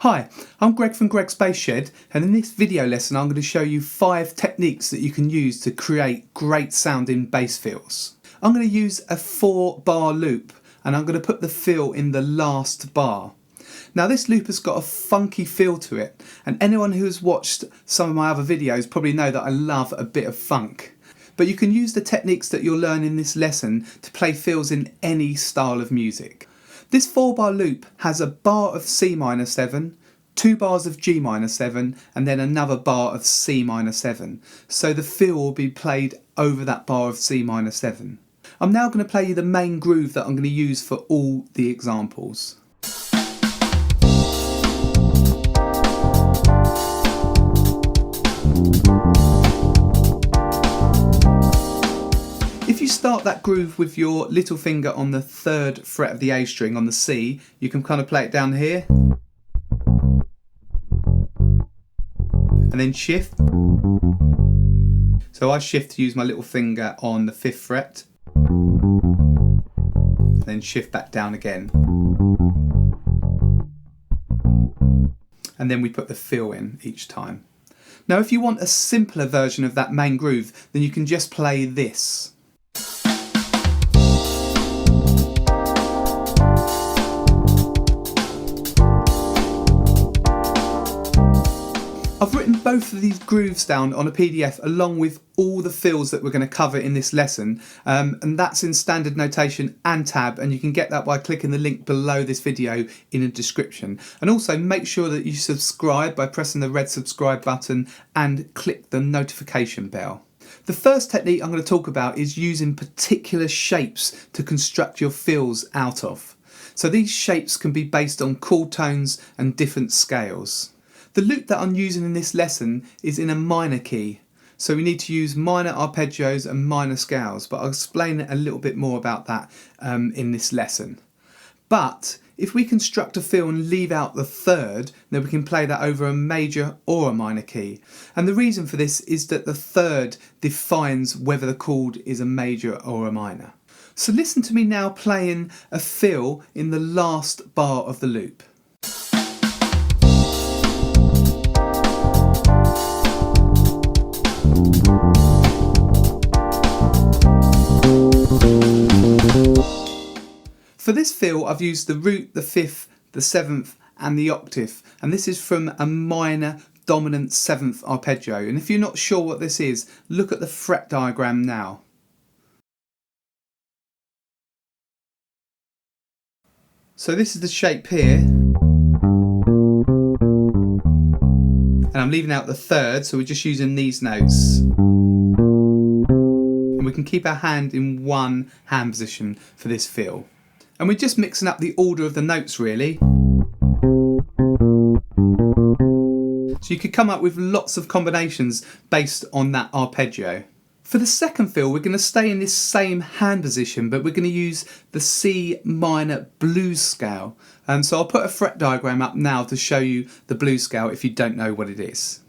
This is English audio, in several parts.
Hi, I'm Greg from Greg's Bass Shed, and in this video lesson I'm going to show you 5 techniques that you can use to create great sounding bass fills. I'm going to use a 4-bar loop and I'm going to put the fill in the last bar. Now this loop has got a funky feel to it, and anyone who has watched some of my other videos probably know that I love a bit of funk. But you can use the techniques that you'll learn in this lesson to play fills in any style of music. This 4-bar loop has a bar of C minor 7, 2 bars of G minor 7 and then another bar of C minor 7. So the fill will be played over that bar of C minor 7. I'm now going to play you the main groove that I'm going to use for all the examples. If you start that groove with your little finger on the 3rd fret of the A string on the C, you can kind of play it down here and then shift. So I shift to use my little finger on the 5th fret and then shift back down again. And then we put the fill in each time. Now if you want a simpler version of that main groove, then you can just play this. I've written both of these grooves down on a PDF along with all the fills that we're going to cover in this lesson, and that's in standard notation and tab, and you can get that by clicking the link below this video in the description. And also make sure that you subscribe by pressing the red subscribe button and click the notification bell. The first technique I'm going to talk about is using particular shapes to construct your fills out of. So these shapes can be based on chord tones and different scales. The loop that I'm using in this lesson is in a minor key, so we need to use minor arpeggios and minor scales, but I'll explain a little bit more about that in this lesson. But if we construct a fill and leave out the 3rd, then we can play that over a major or a minor key. And the reason for this is that the 3rd defines whether the chord is a major or a minor. So listen to me now playing a fill in the last bar of the loop. For this fill I've used the root, the 5th, the 7th and the octave, and this is from a minor dominant 7th arpeggio, and if you're not sure what this is, look at the fret diagram now. So this is the shape here, and I'm leaving out the 3rd, so we're just using these notes. And we can keep our hand in one hand position for this fill. And we're just mixing up the order of the notes really. So you could come up with lots of combinations based on that arpeggio. For the second fill we're going to stay in this same hand position, but we're going to use the C minor blues scale. So I'll put a fret diagram up now to show you the blues scale if you don't know what it is.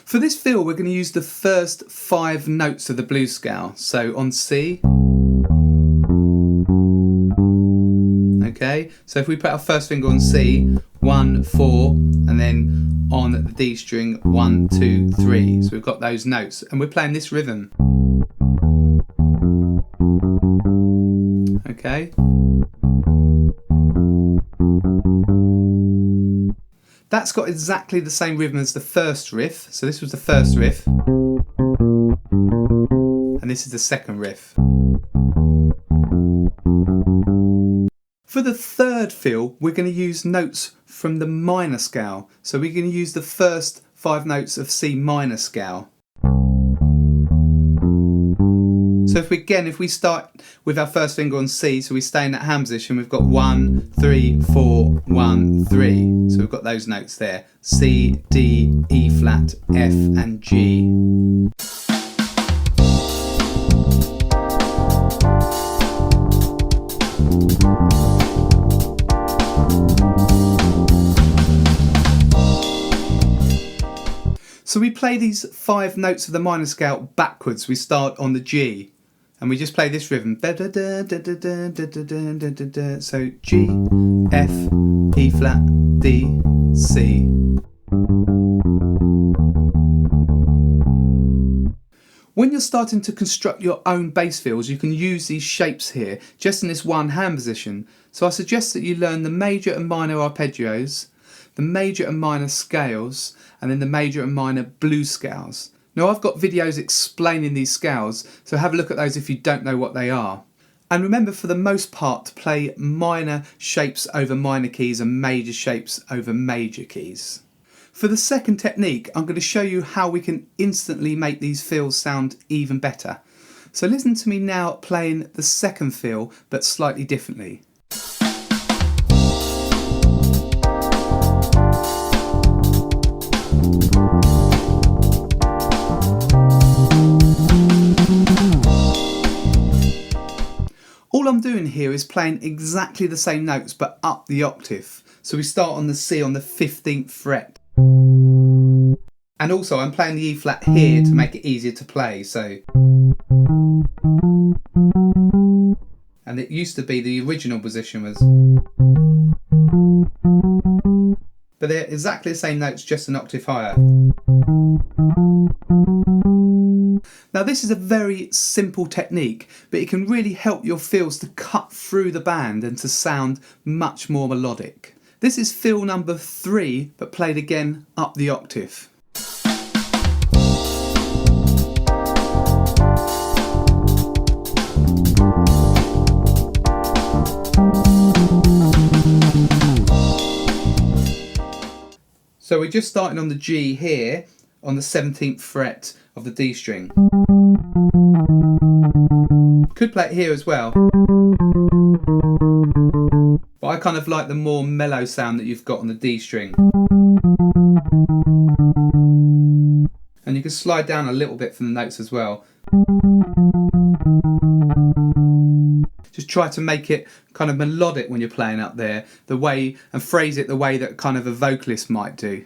For this fill we're going to use the first 5 notes of the blues scale. So on C, okay, so if we put our first finger on C, 1, 4, and then on the D string 1, 2, 3. So we've got those notes and we're playing this rhythm. Okay. That's got exactly the same rhythm as the first riff. So this was the first riff. And this is the second riff. For the 3rd fill, we're going to use notes from the minor scale. So we're going to use the first 5 notes of C minor scale. So if we start with our first finger on C, so we stay in that hand position, we've got 1, 3, 4, 1, 3. So we've got those notes there. C, D, E flat, F and G. So we play these 5 notes of the minor scale backwards. We start on the G and we just play this rhythm. So G, F, E flat, D, C. When you're starting to construct your own bass fills, you can use these shapes here, just in this one hand position. So I suggest that you learn the major and minor arpeggios, the major and minor scales, and then the major and minor blues scales. Now I've got videos explaining these scales, so have a look at those if you don't know what they are. And remember, for the most part, to play minor shapes over minor keys and major shapes over major keys. For the second technique, I'm going to show you how we can instantly make these fills sound even better. So listen to me now playing the second fill, but slightly differently. All I'm doing here is playing exactly the same notes, but up the octave. So we start on the C on the 15th fret. And also I'm playing the E flat here to make it easier to play, so. And it used to be the original position was. But they're exactly the same notes, just an octave higher. Now this is a very simple technique, but it can really help your fills to cut through the band and to sound much more melodic. This is fill number 3, but played again up the octave. So we're just starting on the G here, on the 17th fret of the D string. Could play it here as well. But I kind of like the more mellow sound that you've got on the D string. And you can slide down a little bit from the notes as well. Just try to make it kind of melodic when you're playing up there, the way, and phrase it the way that kind of a vocalist might do.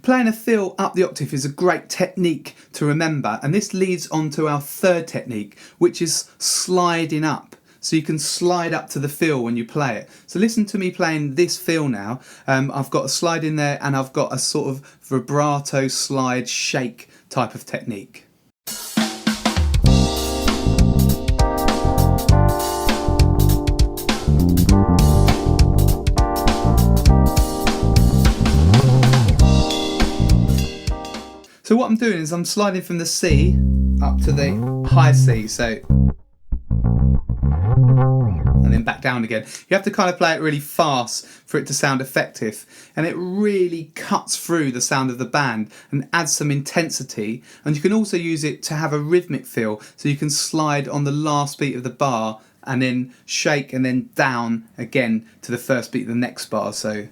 Playing a fill up the octave is a great technique to remember, and this leads on to our third technique, which is sliding up. So you can slide up to the fill when you play it. So listen to me playing this fill now. I've got a slide in there and I've got a sort of vibrato slide shake type of technique. So what I'm doing is I'm sliding from the C up to the high C, so, and then back down again. You have to kind of play it really fast for it to sound effective, and it really cuts through the sound of the band and adds some intensity. And you can also use it to have a rhythmic feel, so you can slide on the last beat of the bar and then shake and then down again to the first beat of the next bar. So.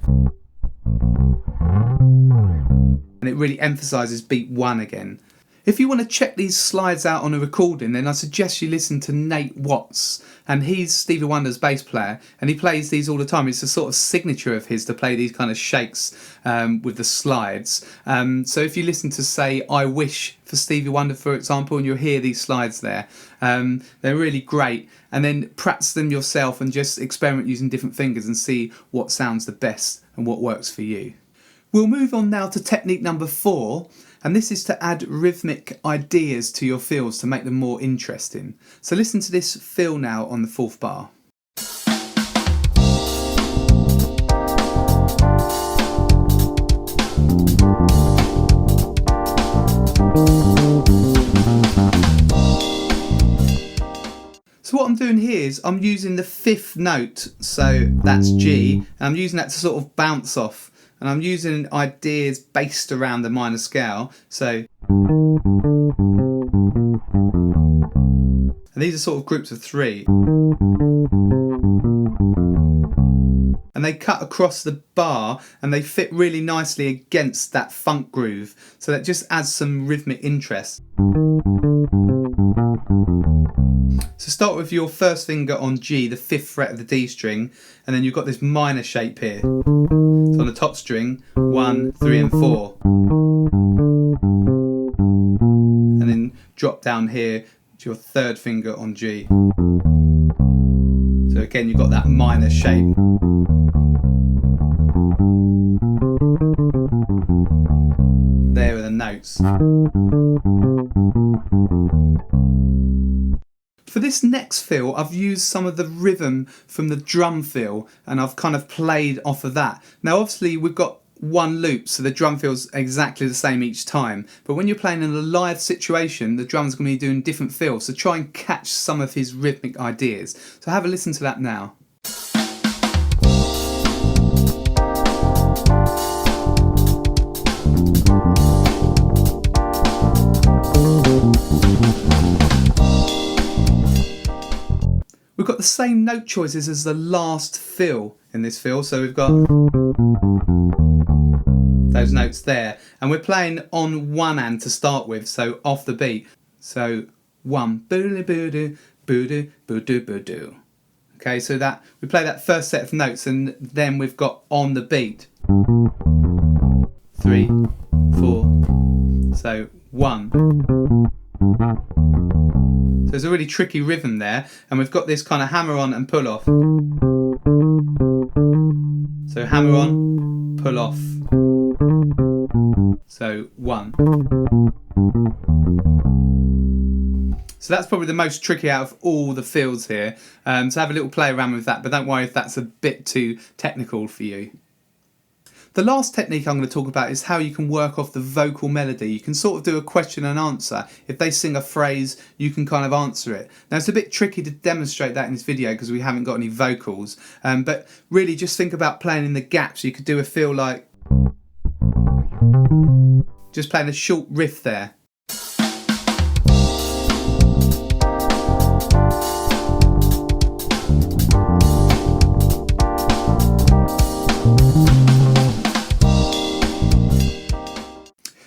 And it really emphasises beat 1 again. If you want to check these slides out on a recording, then I suggest you listen to Nate Watts, and he's Stevie Wonder's bass player, and he plays these all the time. It's a sort of signature of his to play these kind of shakes with the slides. So if you listen to, say, I Wish for Stevie Wonder, for example, and you'll hear these slides there, they're really great. And then practice them yourself and just experiment using different fingers and see what sounds the best and what works for you. We'll move on now to technique number 4, and this is to add rhythmic ideas to your fills to make them more interesting. So listen to this fill now on the 4th bar. So what I'm doing here is I'm using the 5th note, so that's G, and I'm using that to sort of bounce off. And I'm using ideas based around the minor scale. So, and these are sort of groups of 3. And they cut across the bar and they fit really nicely against that funk groove. So that just adds some rhythmic interest. So start with your first finger on G, the 5th fret of the D string, and then you've got this minor shape here. So on the top string, 1, 3 and 4. drop down here to your third finger on G. So again, you've got that minor shape. There are the notes. For this next fill, I've used some of the rhythm from the drum fill and I've kind of played off of that. Now obviously we've got one loop, so the drum feels exactly the same each time, but when you're playing in a live situation, the drum's going to be doing different fills, so try and catch some of his rhythmic ideas. So have a listen to that now. We've got the same note choices as the last fill in this fill, so we've got those notes there, and we're playing on one hand to start with, so off the beat. So 1, boo boo doo boo doo boo doo boo doo. Okay, so that we play that first set of notes, and then we've got on the beat 3, 4. So 1. So there's a really tricky rhythm there, and we've got this kind of hammer on and pull off. So hammer on, pull off. So 1. So that's probably the most tricky out of all the fills here. So have a little play around with that, but don't worry if that's a bit too technical for you. The last technique I'm going to talk about is how you can work off the vocal melody. You can sort of do a question and answer. If they sing a phrase, you can kind of answer it. Now it's a bit tricky to demonstrate that in this video because we haven't got any vocals, but really just think about playing in the gaps. You could do a feel like just playing a short riff there.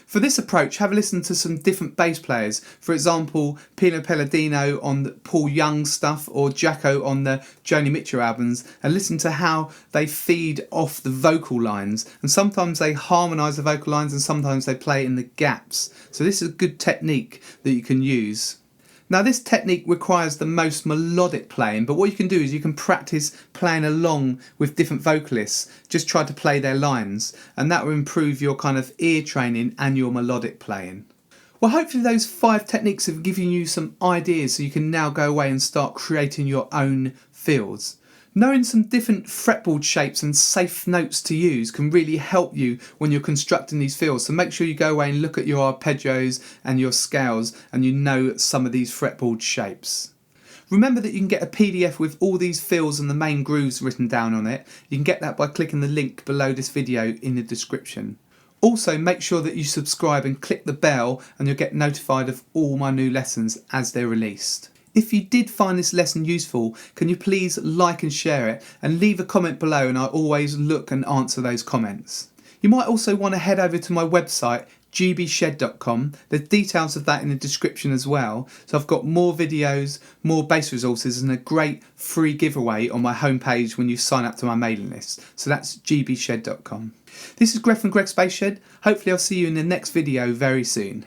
For this approach, have a listen to some different bass players. For example, Pino Palladino on the Paul Young stuff or Jacko on the Joni Mitchell albums, and listen to how they feed off the vocal lines. And sometimes they harmonise the vocal lines and sometimes they play in the gaps. So this is a good technique that you can use. Now this technique requires the most melodic playing, but what you can do is you can practice playing along with different vocalists. Just try to play their lines, and that will improve your kind of ear training and your melodic playing. Well, hopefully those 5 techniques have given you some ideas so you can now go away and start creating your own fills. Knowing some different fretboard shapes and safe notes to use can really help you when you're constructing these fills, so make sure you go away and look at your arpeggios and your scales and you know some of these fretboard shapes. Remember that you can get a PDF with all these fills and the main grooves written down on it. You can get that by clicking the link below this video in the description. Also make sure that you subscribe and click the bell and you'll get notified of all my new lessons as they're released. If you did find this lesson useful, can you please like and share it and leave a comment below, and I always look and answer those comments. You might also want to head over to my website gbshed.com. There's details of that in the description as well. So I've got more videos, more bass resources and a great free giveaway on my homepage when you sign up to my mailing list. So that's gbshed.com. This is Greg from Greg's Bass Shed. Hopefully I'll see you in the next video very soon.